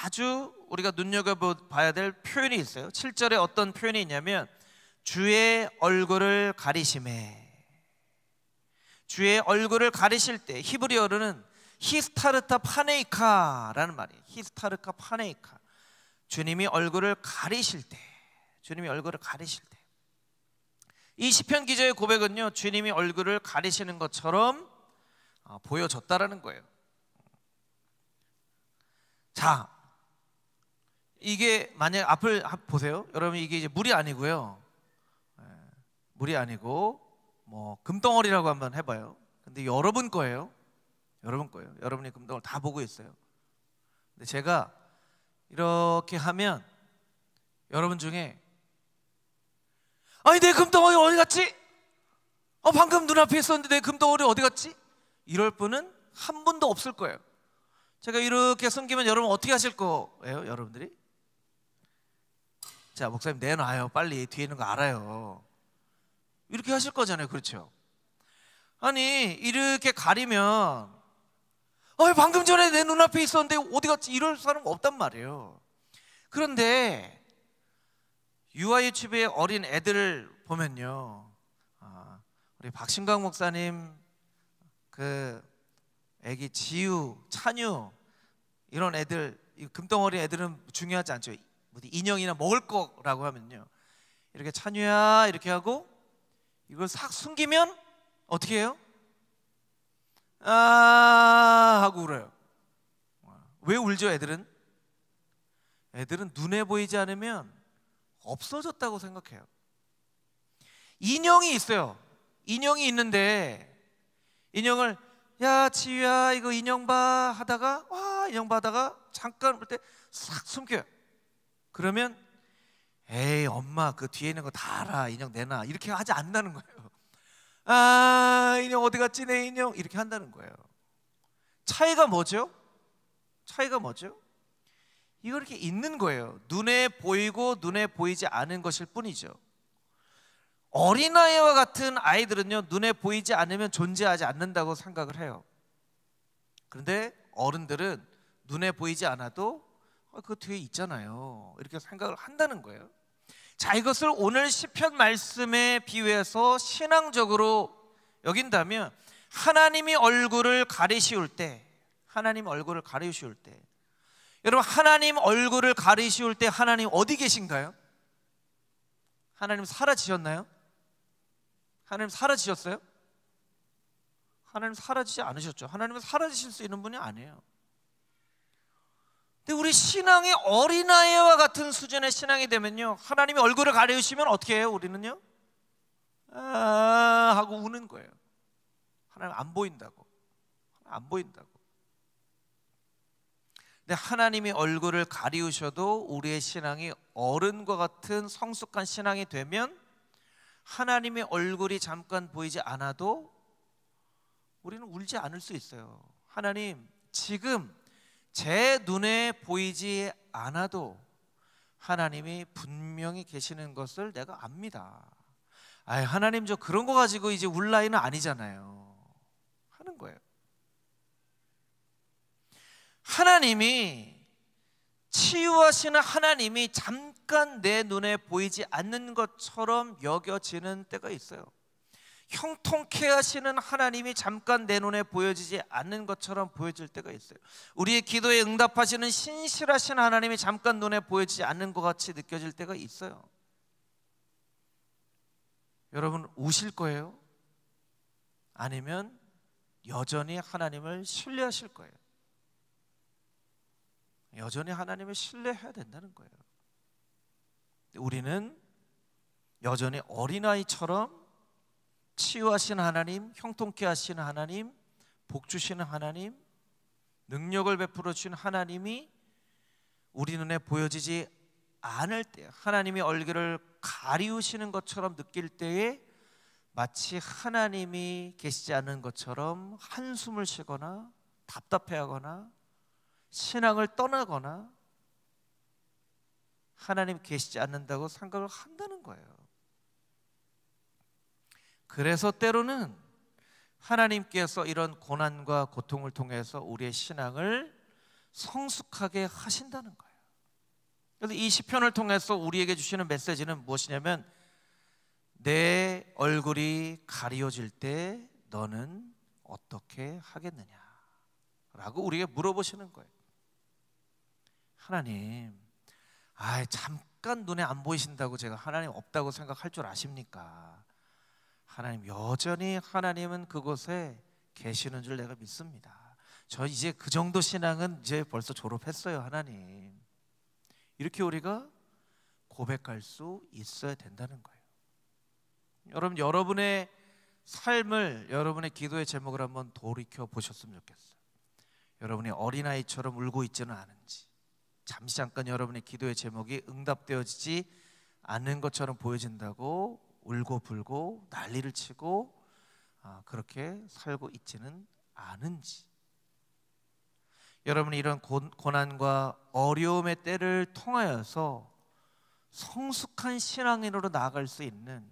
아주 우리가 눈여겨봐야 될 표현이 있어요. 7절에 어떤 표현이 있냐면, 주의 얼굴을 가리심에, 주의 얼굴을 가리실 때, 히브리어로는 히스타르타 파네이카라는 말이에요. 히스타르카 파네이카. 주님이 얼굴을 가리실 때, 주님이 얼굴을 가리실 때. 이 시편 기자의 고백은요, 주님이 얼굴을 가리시는 것처럼 보여졌다라는 거예요. 자, 이게 만약 앞을 보세요. 여러분, 이게 이제 물이 아니고요, 물이 아니고 뭐 금덩어리라고 한번 해봐요. 근데 여러분 거예요. 여러분 거예요. 여러분이 금덩어리 다 보고 있어요. 근데 제가 이렇게 하면 여러분 중에, 아니 내 금덩어리 어디 갔지? 방금 눈앞에 있었는데 내 금덩어리 어디 갔지? 이럴 분은 한 분도 없을 거예요. 제가 이렇게 숨기면 여러분 어떻게 하실 거예요? 여러분들이? 자, 목사님 내놔요. 빨리 뒤에 있는 거 알아요. 이렇게 하실 거잖아요. 그렇죠? 아니 이렇게 가리면, 방금 전에 내 눈앞에 있었는데 어디 갔지? 이럴 사람 없단 말이에요. 그런데 유아유치부의 어린 애들을 보면요, 우리 박신광 목사님 그 애기 지유, 찬유 이런 애들, 금덩어리 애들은 중요하지 않죠. 인형이나 먹을 거라고 하면요, 이렇게 찬유야 이렇게 하고 이걸 싹 숨기면 어떻게 해요? 아 하고 울어요. 왜 울죠? 애들은 눈에 보이지 않으면 없어졌다고 생각해요. 인형이 있어요. 인형이 있는데 인형을 야 지유야 이거 인형 봐 하다가 와 인형 봐다가 잠깐 볼 때 싹 숨겨요. 그러면 에이 엄마 그 뒤에 있는 거 다 알아, 인형 내놔, 이렇게 하지 않는다는 거예요. 아 인형 어디 갔지 내 인형, 이렇게 한다는 거예요. 차이가 뭐죠? 차이가 뭐죠? 이거 이렇게 있는 거예요. 눈에 보이고 눈에 보이지 않은 것일 뿐이죠. 어린아이와 같은 아이들은요, 눈에 보이지 않으면 존재하지 않는다고 생각을 해요. 그런데 어른들은 눈에 보이지 않아도 그 뒤에 있잖아요, 이렇게 생각을 한다는 거예요. 자, 이것을 오늘 시편 말씀에 비유해서 신앙적으로 여긴다면, 하나님이 얼굴을 가리시울 때, 하나님 얼굴을 가리시울 때, 여러분 하나님 얼굴을 가리시울 때 하나님 어디 계신가요? 하나님 사라지셨나요? 하나님 사라지셨어요? 하나님 사라지지 않으셨죠. 하나님은 사라지실 수 있는 분이 아니에요. 근데 우리 신앙이 어린아이와 같은 수준의 신앙이 되면요, 하나님이 얼굴을 가리우시면 어떻게 해요? 우리는요 아 하고 우는 거예요. 하나님 안 보인다고, 안 보인다고. 근데 하나님이 얼굴을 가리우셔도 우리의 신앙이 어른과 같은 성숙한 신앙이 되면, 하나님의 얼굴이 잠깐 보이지 않아도 우리는 울지 않을 수 있어요. 하나님 지금 제 눈에 보이지 않아도 하나님이 분명히 계시는 것을 내가 압니다. 아 하나님 저 그런 거 가지고 이제 울 나이는 아니잖아요 하는 거예요. 하나님이, 치유하시는 하나님이 잠깐 내 눈에 보이지 않는 것처럼 여겨지는 때가 있어요. 형통케 하시는 하나님이 잠깐 내 눈에 보여지지 않는 것처럼 보여질 때가 있어요. 우리의 기도에 응답하시는 신실하신 하나님이 잠깐 눈에 보여지지 않는 것 같이 느껴질 때가 있어요. 여러분 우실 거예요? 아니면 여전히 하나님을 신뢰하실 거예요? 여전히 하나님을 신뢰해야 된다는 거예요. 우리는 여전히 어린아이처럼 치유하시는 하나님, 형통케 하시는 하나님, 복 주시는 하나님, 능력을 베풀어 주신 하나님이 우리 눈에 보여지지 않을 때, 하나님이 얼굴을 가리우시는 것처럼 느낄 때에 마치 하나님이 계시지 않은 것처럼 한숨을 쉬거나 답답해하거나 신앙을 떠나거나 하나님 계시지 않는다고 생각을 한다는 거예요. 그래서 때로는 하나님께서 이런 고난과 고통을 통해서 우리의 신앙을 성숙하게 하신다는 거예요. 그래서 이 시편을 통해서 우리에게 주시는 메시지는 무엇이냐면, 내 얼굴이 가리워질 때 너는 어떻게 하겠느냐 라고 우리에게 물어보시는 거예요. 하나님, 잠깐 눈에 안 보이신다고 제가 하나님 없다고 생각할 줄 아십니까? 하나님 여전히 하나님은 그곳에 계시는 줄 내가 믿습니다. 저 이제 그 정도 신앙은 이제 벌써 졸업했어요 하나님. 이렇게 우리가 고백할 수 있어야 된다는 거예요. 여러분, 여러분의 삶을, 여러분의 기도의 제목을 한번 돌이켜 보셨으면 좋겠어요. 여러분이 어린아이처럼 울고 있지는 않은지, 잠시 잠깐 여러분의 기도의 제목이 응답되어지지 않는 것처럼 보여진다고 울고 불고 난리를 치고 그렇게 살고 있지는 않은지, 여러분이 이런 고난과 어려움의 때를 통하여서 성숙한 신앙인으로 나아갈 수 있는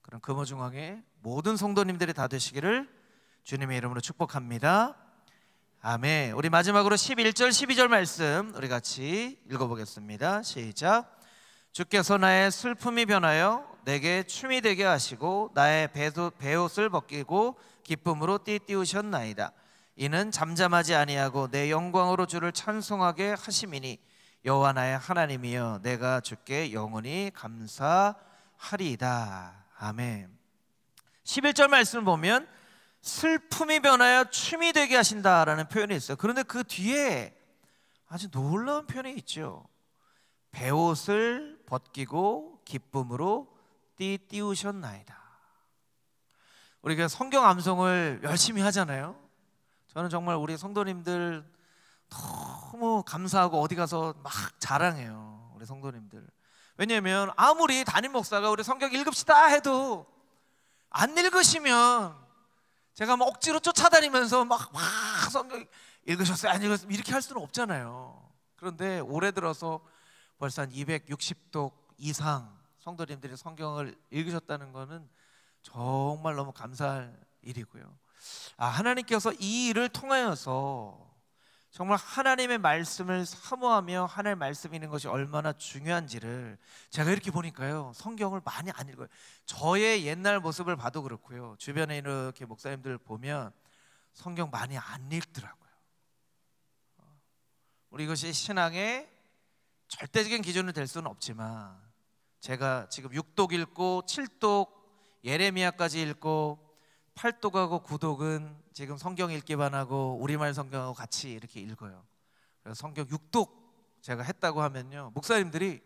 그런 금호중앙의 모든 성도님들이 다 되시기를 주님의 이름으로 축복합니다. 아멘. 우리 마지막으로 11절 12절 말씀 우리 같이 읽어보겠습니다. 시작. 주께서 나의 슬픔이 변하여 내게 춤이 되게 하시고 나의 베옷을 벗기고 기쁨으로 띠띠우셨나이다. 이는 잠잠하지 아니하고 내 영광으로 주를 찬송하게 하심이니 여호와 나의 하나님이여 내가 주께 영원히 감사하리이다. 아멘. 11절 말씀을 보면 슬픔이 변하여 춤이 되게 하신다라는 표현이 있어요. 그런데 그 뒤에 아주 놀라운 표현이 있죠. 베옷을 벗기고 기쁨으로 띠띠우셨나이다. 우리가 성경 암송을 열심히 하잖아요. 저는 정말 우리 성도님들 너무 감사하고 어디 가서 막 자랑해요. 우리 성도님들. 왜냐하면 아무리 담임 목사가 우리 성경 읽읍시다 해도 안 읽으시면 제가 막 억지로 쫓아다니면서 막 성경 읽으셨어요? 안 읽으셨어요? 이렇게 할 수는 없잖아요. 그런데 올해 들어서 벌써 한 260독 이상 성도님들이 성경을 읽으셨다는 것은 정말 너무 감사할 일이고요. 하나님께서 이 일을 통하여서 정말 하나님의 말씀을 사모하며 하나님의 말씀이 있는 것이 얼마나 중요한지를 제가 이렇게 보니까요, 성경을 많이 안 읽어요. 저의 옛날 모습을 봐도 그렇고요, 주변에 이렇게 목사님들 보면 성경 많이 안 읽더라고요. 우리 이것이 신앙의 절대적인 기준이 될 수는 없지만, 제가 지금 6독 읽고 7독 예레미야까지 읽고 8독하고 9독은 지금 성경 읽기만 하고 우리말 성경하고 같이 이렇게 읽어요. 그래서 성경 6독 제가 했다고 하면요, 목사님들이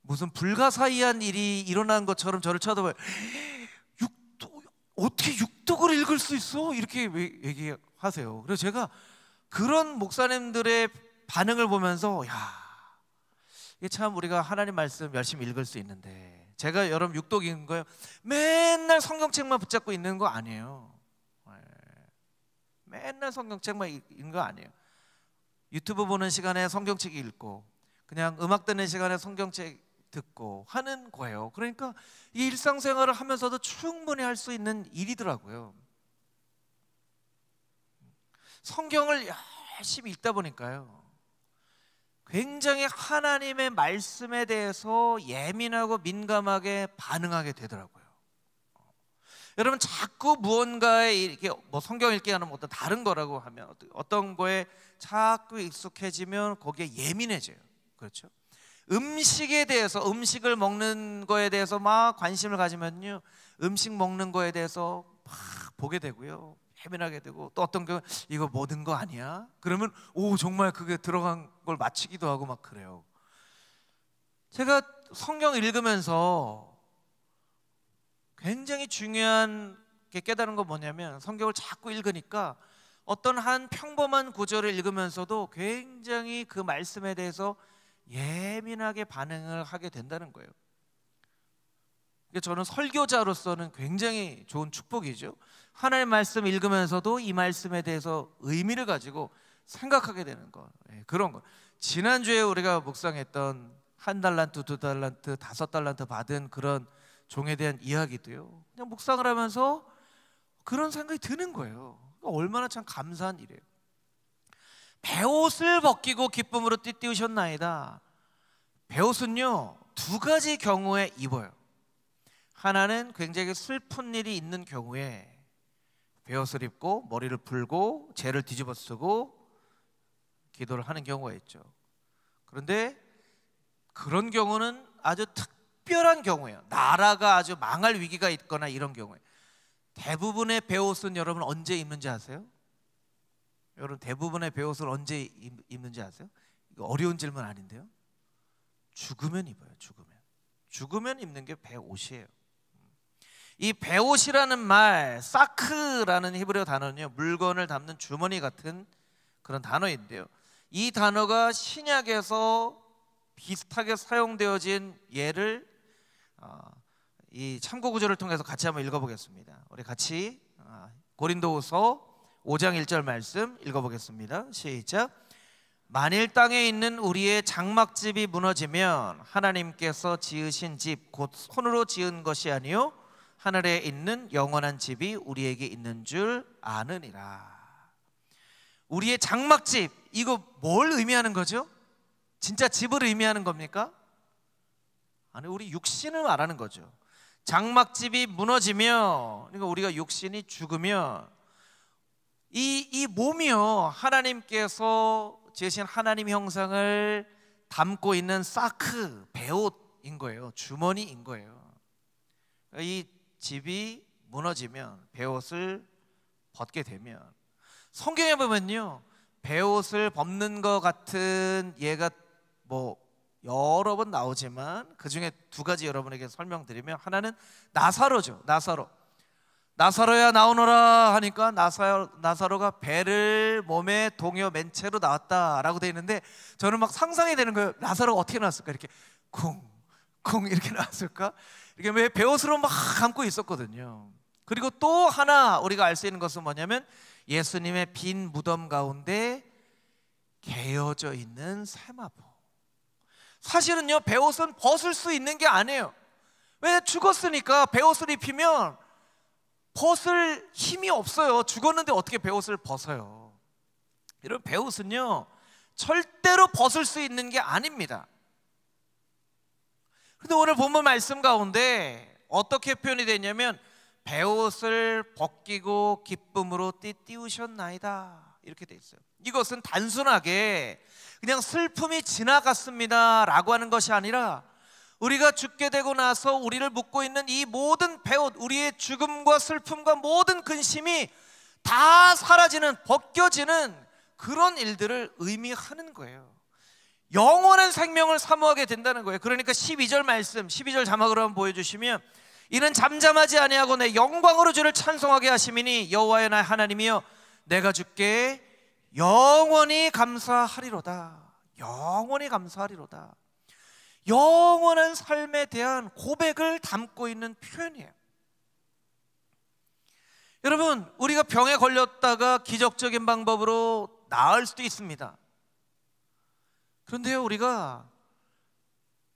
무슨 불가사의한 일이 일어난 것처럼 저를 쳐다봐요. 6독, 어떻게 6독을 읽을 수 있어? 이렇게 얘기하세요. 그래서 제가 그런 목사님들의 반응을 보면서, 이게 참 우리가 하나님 말씀 열심히 읽을 수 있는데, 제가 여러분 6독 읽은 거예요. 맨날 성경책만 붙잡고 있는 거 아니에요. 맨날 성경책만 읽는 거 아니에요. 유튜브 보는 시간에 성경책 읽고, 그냥 음악 듣는 시간에 성경책 듣고 하는 거예요. 그러니까 이 일상생활을 하면서도 충분히 할 수 있는 일이더라고요. 성경을 열심히 읽다 보니까요, 굉장히 하나님의 말씀에 대해서 예민하고 민감하게 반응하게 되더라고요. 여러분, 자꾸 무언가에 이렇게 성경 읽기 하는 어떤 다른 거라고 하면, 어떤 거에 자꾸 익숙해지면 거기에 예민해져요. 그렇죠? 음식에 대해서, 음식을 먹는 거에 대해서 막 관심을 가지면요, 음식 먹는 거에 대해서 막 보게 되고요, 예민하게 되고, 또 어떤 거 이거 뭐 든 거 아니야? 그러면 정말 그게 들어간 걸 맞히기도 하고 막 그래요. 제가 성경 읽으면서 굉장히 중요한 게 깨달은 건 뭐냐면, 성경을 자꾸 읽으니까 어떤 한 평범한 구절을 읽으면서도 굉장히 그 말씀에 대해서 예민하게 반응을 하게 된다는 거예요. 저는 설교자로서는 굉장히 좋은 축복이죠. 하나님의 말씀 읽으면서도 이 말씀에 대해서 의미를 가지고 생각하게 되는 거, 그런 거. 지난주에 우리가 묵상했던 1달란트, 2달란트, 5달란트 받은 그런 종에 대한 이야기도요, 그냥 묵상을 하면서 그런 생각이 드는 거예요. 얼마나 참 감사한 일이에요. 베옷을 벗기고 기쁨으로 띠띠우셨나이다. 베옷은요, 두 가지 경우에 입어요. 하나는 굉장히 슬픈 일이 있는 경우에 베옷을 입고 머리를 풀고 죄를 뒤집어 쓰고 기도를 하는 경우가 있죠. 그런데 그런 경우는 아주 특별한 경우예요. 나라가 아주 망할 위기가 있거나 이런 경우에. 대부분의 베옷은 여러분 언제 입는지 아세요? 여러분, 대부분의 베옷을 언제 입는지 아세요? 이거 어려운 질문 아닌데요? 죽으면 입어요. 죽으면 입는 게 베옷이에요. 이 베옷이라는 말, 사크라는 히브리어 단어는요, 물건을 담는 주머니 같은 그런 단어인데요, 이 단어가 신약에서 비슷하게 사용되어진 예를 이 참고 구절을 통해서 같이 한번 읽어보겠습니다. 우리 같이 고린도후서 5장 1절 말씀 읽어보겠습니다. 시작. 만일 땅에 있는 우리의 장막집이 무너지면 하나님께서 지으신 집 곧 손으로 지은 것이 아니요 하늘에 있는 영원한 집이 우리에게 있는 줄 아느니라. 우리의 장막집, 이거 뭘 의미하는 거죠? 진짜 집을 의미하는 겁니까? 아니, 우리 육신을 말하는 거죠. 장막집이 무너지면, 그러니까 우리가 육신이 죽으면 이 몸이요, 하나님께서 지으신 하나님 형상을 담고 있는 사크, 베옷인 거예요. 주머니인 거예요. 이 집이 무너지면, 베옷을 벗게 되면, 성경에 보면요, 베옷을 벗는 것 같은 예가 여러 번 나오지만 그 중에 두 가지 여러분에게 설명드리면, 하나는 나사로죠. 나사로야 나오너라 하니까 나사로가 배를 몸에 동여 맨 채로 나왔다라고 돼 있는데, 저는 막 상상이 되는 거예요. 나사로가 어떻게 나왔을까? 이렇게 쿵쿵 이렇게 나왔을까? 이게 왜 베옷으로 막 감고 있었거든요. 그리고 또 하나 우리가 알 수 있는 것은 뭐냐면, 예수님의 빈 무덤 가운데 개어져 있는 세마포. 사실은요, 베옷은 벗을 수 있는 게 아니에요. 왜? 죽었으니까. 베옷을 입히면 벗을 힘이 없어요. 죽었는데 어떻게 베옷을 벗어요? 이런 베옷은요, 절대로 벗을 수 있는 게 아닙니다. 그런데 오늘 본문 말씀 가운데 어떻게 표현이 되냐면, 베옷을 벗기고 기쁨으로 띠띠우셨나이다, 이렇게 돼 있어요. 이것은 단순하게 그냥 슬픔이 지나갔습니다 라고 하는 것이 아니라, 우리가 죽게 되고 나서 우리를 묶고 있는 이 모든 베옷, 우리의 죽음과 슬픔과 모든 근심이 다 사라지는, 벗겨지는 그런 일들을 의미하는 거예요. 영원한 생명을 사모하게 된다는 거예요. 그러니까 12절 말씀, 12절 자막으로 한번 보여주시면, 이는 잠잠하지 아니하고 내 영광으로 주를 찬송하게 하심이니 여호와여 나의 하나님이여 내가 주께 영원히 감사하리로다. 영원히 감사하리로다. 영원한 삶에 대한 고백을 담고 있는 표현이에요. 여러분, 우리가 병에 걸렸다가 기적적인 방법으로 나을 수도 있습니다. 그런데요, 우리가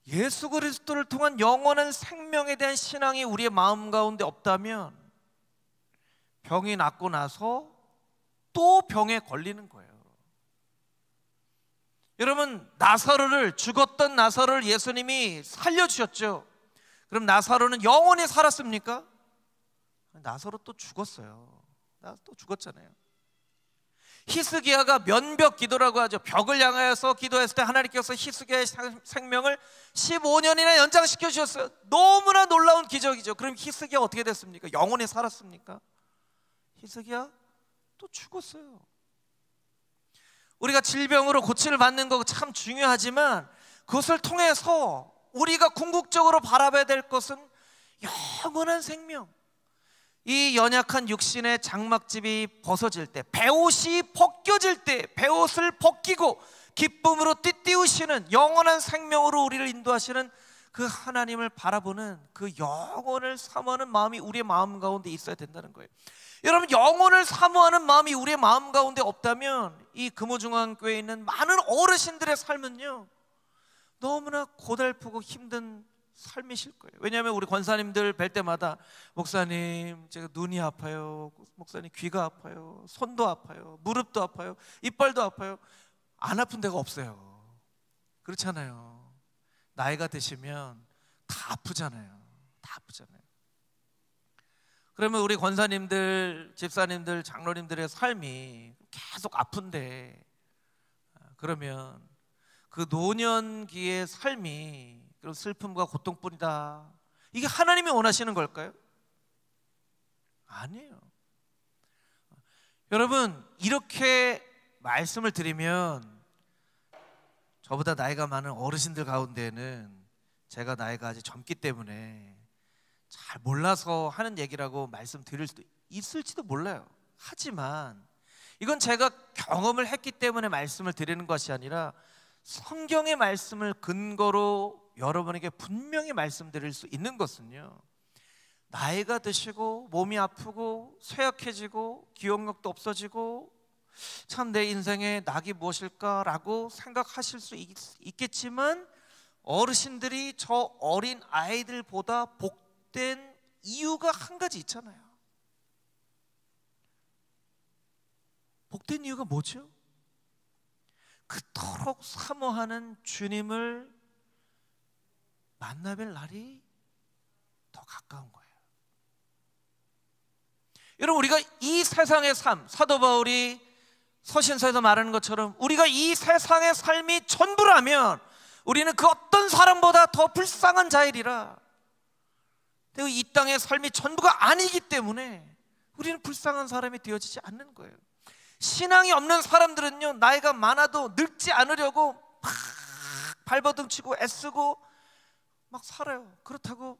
예수 그리스도를 통한 영원한 생명에 대한 신앙이 우리의 마음 가운데 없다면, 병이 낫고 나서 또 병에 걸리는 거예요. 여러분, 죽었던 나사로를 예수님이 살려주셨죠. 그럼 나사로는 영원히 살았습니까? 나사로 또 죽었어요. 또 죽었잖아요. 히스기야가 면벽 기도라고 하죠. 벽을 향하여서 기도했을 때 하나님께서 히스기야의 생명을 15년이나 연장시켜 주셨어요. 너무나 놀라운 기적이죠. 그럼 히스기야 어떻게 됐습니까? 영원히 살았습니까? 히스기야 또 죽었어요. 우리가 질병으로 고침을 받는 거 참 중요하지만, 그것을 통해서 우리가 궁극적으로 바라봐야 될 것은 영원한 생명. 이 연약한 육신의 장막집이 벗어질 때, 베옷이 벗겨질 때, 베옷을 벗기고 기쁨으로 띠띠우시는 영원한 생명으로 우리를 인도하시는 그 하나님을 바라보는 그 영혼을 사모하는 마음이 우리의 마음 가운데 있어야 된다는 거예요. 여러분, 영혼을 사모하는 마음이 우리의 마음 가운데 없다면, 이 금호중앙교회에 있는 많은 어르신들의 삶은요, 너무나 고달프고 힘든 삶이실 거예요. 왜냐하면 우리 권사님들 뵐 때마다, 목사님 제가 눈이 아파요, 목사님 귀가 아파요, 손도 아파요, 무릎도 아파요, 이빨도 아파요. 안 아픈 데가 없어요. 그렇잖아요. 나이가 드시면 다 아프잖아요. 다 아프잖아요. 그러면 우리 권사님들, 집사님들, 장로님들의 삶이 계속 아픈데, 그러면 그 노년기의 삶이 그런 슬픔과 고통뿐이다, 이게 하나님이 원하시는 걸까요? 아니에요. 여러분, 이렇게 말씀을 드리면 저보다 나이가 많은 어르신들 가운데는, 제가 나이가 아직 젊기 때문에 잘 몰라서 하는 얘기라고 말씀드릴 수도 있을지도 몰라요. 하지만 이건 제가 경험을 했기 때문에 말씀을 드리는 것이 아니라, 성경의 말씀을 근거로 여러분에게 분명히 말씀드릴 수 있는 것은요, 나이가 드시고 몸이 아프고 쇠약해지고 기억력도 없어지고 참 내 인생의 낙이 무엇일까라고 생각하실 수 있겠지만, 어르신들이 저 어린 아이들보다 복된 이유가 한 가지 있잖아요. 복된 이유가 뭐죠? 그토록 사모하는 주님을 만나뵐 날이 더 가까운 거예요. 여러분, 우리가 이 세상의 삶, 사도 바울이 서신서에서 말하는 것처럼 우리가 이 세상의 삶이 전부라면 우리는 그 어떤 사람보다 더 불쌍한 자이리라. 그리고 이 땅의 삶이 전부가 아니기 때문에 우리는 불쌍한 사람이 되어지지 않는 거예요. 신앙이 없는 사람들은요, 나이가 많아도 늙지 않으려고 막 발버둥치고 애쓰고 막 살아요. 그렇다고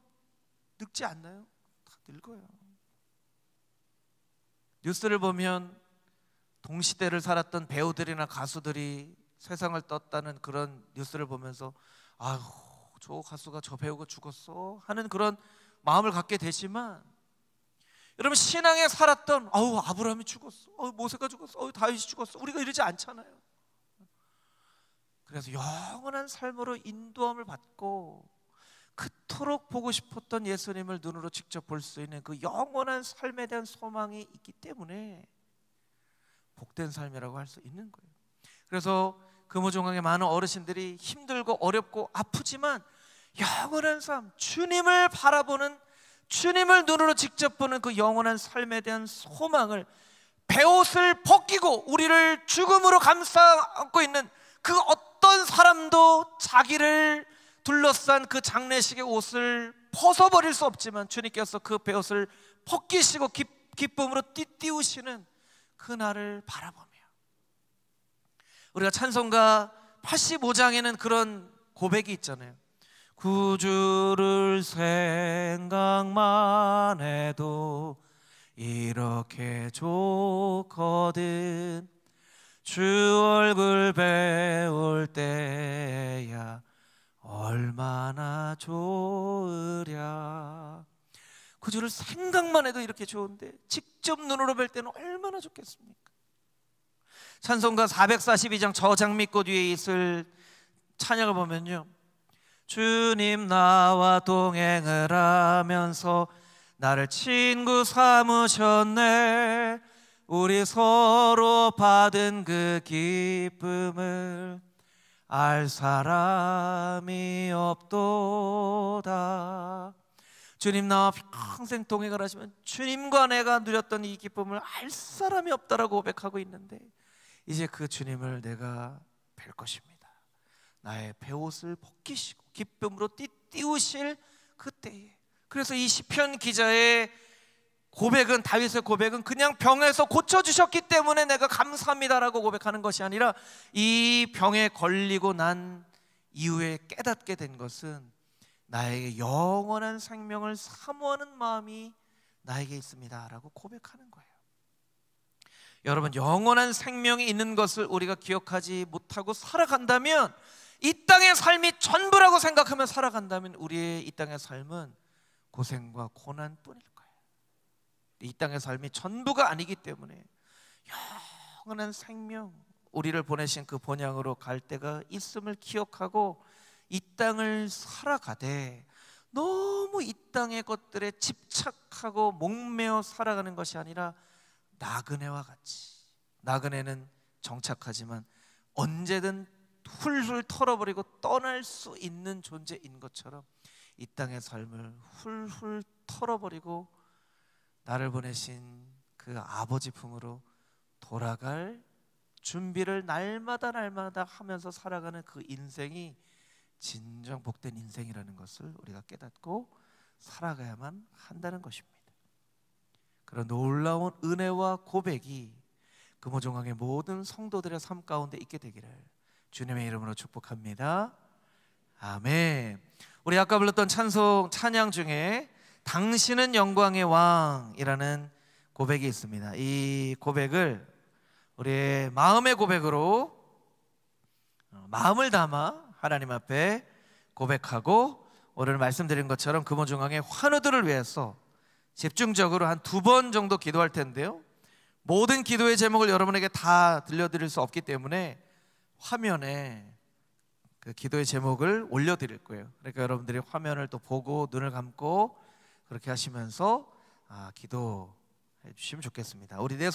늙지 않나요? 다 늙어요. 뉴스를 보면 동시대를 살았던 배우들이나 가수들이 세상을 떴다는 그런 뉴스를 보면서 아유, 저 가수가 저 배우가 죽었어 하는 그런 마음을 갖게 되지만, 여러분 신앙에 살았던 아우 아브라함이 죽었어, 모세가 죽었어, 다윗이 죽었어, 우리가 이러지 않잖아요. 그래서 영원한 삶으로 인도함을 받고 그토록 보고 싶었던 예수님을 눈으로 직접 볼 수 있는 그 영원한 삶에 대한 소망이 있기 때문에 복된 삶이라고 할 수 있는 거예요. 그래서 금호종항의 많은 어르신들이 힘들고 어렵고 아프지만 영원한 삶, 주님을 바라보는, 주님을 눈으로 직접 보는 그 영원한 삶에 대한 소망을, 베옷을 벗기고 우리를 죽음으로 감싸 안고 있는 그 어떤 사람도 자기를 둘러싼 그 장례식의 옷을 벗어버릴 수 없지만 주님께서 그 베옷을 벗기시고 기쁨으로 띠띠우시는 그날을 바라보며, 우리가 찬송가 85장에는 그런 고백이 있잖아요. 구주를 생각만 해도 이렇게 좋거든, 주 얼굴 배울 때야 얼마나 좋으랴. 구주를 생각만 해도 이렇게 좋은데 직접 눈으로 뵐 때는 얼마나 좋겠습니까? 찬송가 442장 저장미꽃 위에 있을 찬양을 보면요, 주님 나와 동행을 하면서 나를 친구 삼으셨네, 우리 서로 받은 그 기쁨을 알 사람이 없도다. 주님 나와 평생 동행을 하시면 주님과 내가 누렸던 이 기쁨을 알 사람이 없다라고 고백하고 있는데, 이제 그 주님을 내가 뵐 것입니다. 나의 베옷을 벗기시고 기쁨으로 띠띠우실 그때에. 그래서 이 시편 기자의 고백은, 다윗의 고백은 그냥 병에서 고쳐주셨기 때문에 내가 감사합니다라고 고백하는 것이 아니라, 이 병에 걸리고 난 이후에 깨닫게 된 것은 나에게 영원한 생명을 사모하는 마음이 나에게 있습니다라고 고백하는 거예요. 여러분, 영원한 생명이 있는 것을 우리가 기억하지 못하고 살아간다면, 이 땅의 삶이 전부라고 생각하며 살아간다면 우리의 이 땅의 삶은 고생과 고난뿐일 거예요. 이 땅의 삶이 전부가 아니기 때문에 영원한 생명, 우리를 보내신 그 본향으로 갈 때가 있음을 기억하고 이 땅을 살아가되, 너무 이 땅의 것들에 집착하고 목매어 살아가는 것이 아니라 나그네와 같이, 나그네는 정착하지만 언제든 훌훌 털어버리고 떠날 수 있는 존재인 것처럼 이 땅의 삶을 훌훌 털어버리고 나를 보내신 그 아버지 품으로 돌아갈 준비를 날마다 하면서 살아가는 그 인생이 진정 복된 인생이라는 것을 우리가 깨닫고 살아가야만 한다는 것입니다. 그런 놀라운 은혜와 고백이 금호종항의 모든 성도들의 삶 가운데 있게 되기를 주님의 이름으로 축복합니다. 아멘. 우리 아까 불렀던 찬양 중에 당신은 영광의 왕이라는 고백이 있습니다. 이 고백을 우리의 마음의 고백으로 마음을 담아 하나님 앞에 고백하고, 오늘 말씀드린 것처럼 금호종항의 환우들을 위해서 집중적으로 한 2번 정도 기도할 텐데요, 모든 기도의 제목을 여러분에게 다 들려드릴 수 없기 때문에 화면에 그 기도의 제목을 올려드릴 거예요. 그러니까 여러분들이 화면을 또 보고 눈을 감고 그렇게 하시면서 기도해 주시면 좋겠습니다. 우리 내 손